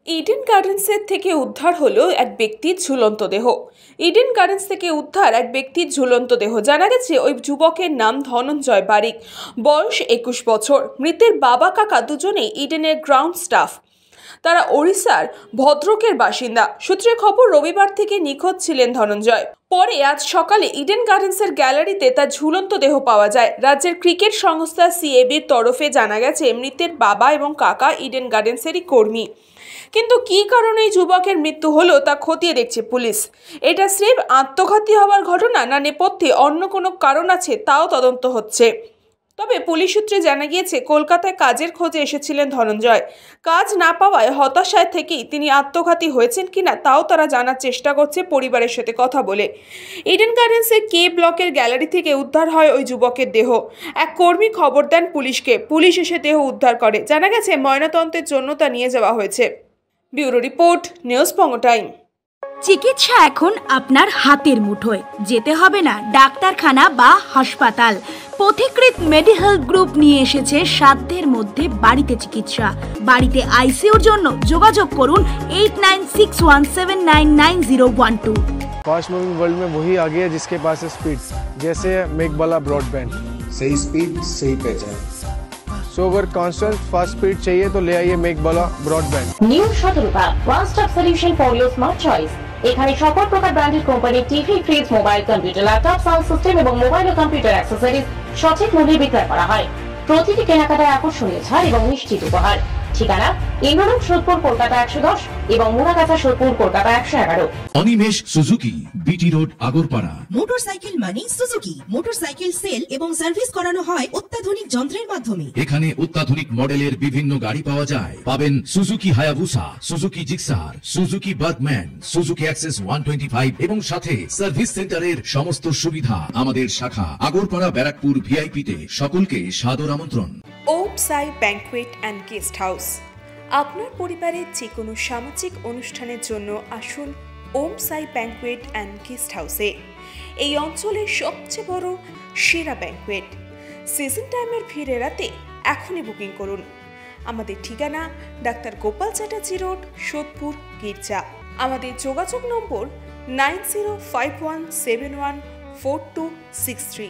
Eden গার্ডেন্সের থেকে উদ্ধার হলো এক ব্যক্তির ঝুলন্ত দেহ। ইডেন গার্ডেন্স থেকে উদ্ধার এক ব্যক্তির ঝুলন্ত দেহ। জানা গেছে ওই যুবকের নাম ধনঞ্জয় বারিক, বয়স 21 বছর। মৃতের বাবা কাকা দুজনেই ইডেনের গ্রাউন্ড স্টাফ। তারা ওড়িশার ভদ্রকের বাসিন্দা। সূত্রের খবর, রবিবার থেকে নিখোঁজ ছিলেন ধনঞ্জয়। পরে আজ সকালে ইডেন গার্ডেন্সের গ্যালারিতে তার ঝুলন্ত দেহ পাওয়া যায়। রাজ্যের ক্রিকেট সংস্থা সিএবির তরফে জানা গেছে, মৃতের বাবা এবং কাকা ইডেন গার্ডেন্সেরই কর্মী। কিন্তু কী কারণে এই যুবকের মৃত্যু হলো তা খতিয়ে দেখছে পুলিশ। এটা স্রেফ আত্মঘাতী হওয়ার ঘটনা না নেপথ্যে অন্য কোনো কারণ আছে তাও তদন্ত হচ্ছে। তবে পুলিশ সূত্রে জানা গিয়েছে, কলকাতায় কাজের খোঁজে এসেছিলেন ধনঞ্জয়। কাজ না পাওয়ায় হতাশায় থেকেই তিনি আত্মঘাতী হয়েছেন কিনা তাও তারা জানার চেষ্টা করছে পরিবারের সাথে কথা বলে। ইডেন গার্ডেন্সের কে ব্লকের গ্যালারি থেকে উদ্ধার হয় ওই যুবকের দেহ। এক কর্মী খবর দেন পুলিশকে। পুলিশ এসে দেহ উদ্ধার করে। জানা গেছে ময়নাতদন্তের জন্য তা নিয়ে যাওয়া হয়েছে। ব্যুরো রিপোর্ট, নিউজ বঙ্গ টাইম। চিকিৎসা এখন আপনার হাতের মুঠোয়। যেতে হবে না ডাক্তারখানা বা হাসপাতাল। পথিকৃৎ মেডিহেলথ গ্রুপ নিয়ে এসেছে সাধ্যের মধ্যে বাড়িতে চিকিৎসা। বাড়িতে আইসিইউর জন্য যোগাযোগ করুন 8961799012। फास्ट मूविंग वर्ल्ड में वही आगे है जिसके पास है स्पीड, जैसे मेघबाला ब्रॉडबैंड। सही स्पीड सही पहचान। सो अगर कांस्टेंट फास्ट स्पीड चाहिए तो ले आइए मेघबाला ब्रॉडबैंड। নিউ সতর্কতা, one stop solution for your smart choice. এখানে সকল প্রকার ব্র্যান্ডেড কোম্পানির TV, fridge, mobile, computer, laptop, sound system এবং মোবাইল ও কম্পিউটার অ্যাক্সেসরিজ সঠিক মূল্যে বিক্রয় করা হয়। প্রতিটি কেনাকাটায় আকর্ষণীয় ছাড় এবং নিশ্চিত উপহার। ঠিকানা: ইন্দ্রনগর, সোদপুর, কলকাতা 110 এবং Muragachha, Sodepur, Kolkata 111। Animesh Suzuki, BT road, Agarpara. Motorcycle মানে সুজুকি। মোটরসাইকেল সেল এবং সার্ভিস করানো হয় অত্যাধুনিক যন্ত্রের মাধ্যমে। এখানে অত্যাধুনিক মডেলের বিভিন্ন গাড়ি পাওয়া যায়। পাবেন Suzuki Hayabusa, Suzuki Gixxer, Suzuki Bergman, Suzuki access 125 এবং সাথে সার্ভিস সেন্টারের সমস্ত সুবিধা। আমাদের শাখা আগরপাড়া, ব্যারাকপুর ভিআইপি তে। সকলকে সাদর আমন্ত্রণ। ওম সাই ব্যাংকুয়েট অ্যান্ড গেস্ট হাউস। আপনার পরিবারের যে কোনো সামাজিক অনুষ্ঠানের জন্য আসুন ওম সাই ব্যাংকুয়েট অ্যান্ড গেস্ট হাউসে। এই অঞ্চলের সবচেয়ে বড় সেরা ব্যাংকুয়েট। সিজন টাইমের ভিড় এড়াতে এখনই বুকিং করুন। আমাদের ঠিকানা: ডাক্তার গোপাল চ্যাটার্জি রোড, সোদপুর, গির্জা। আমাদের যোগাযোগ নম্বর 9051714263।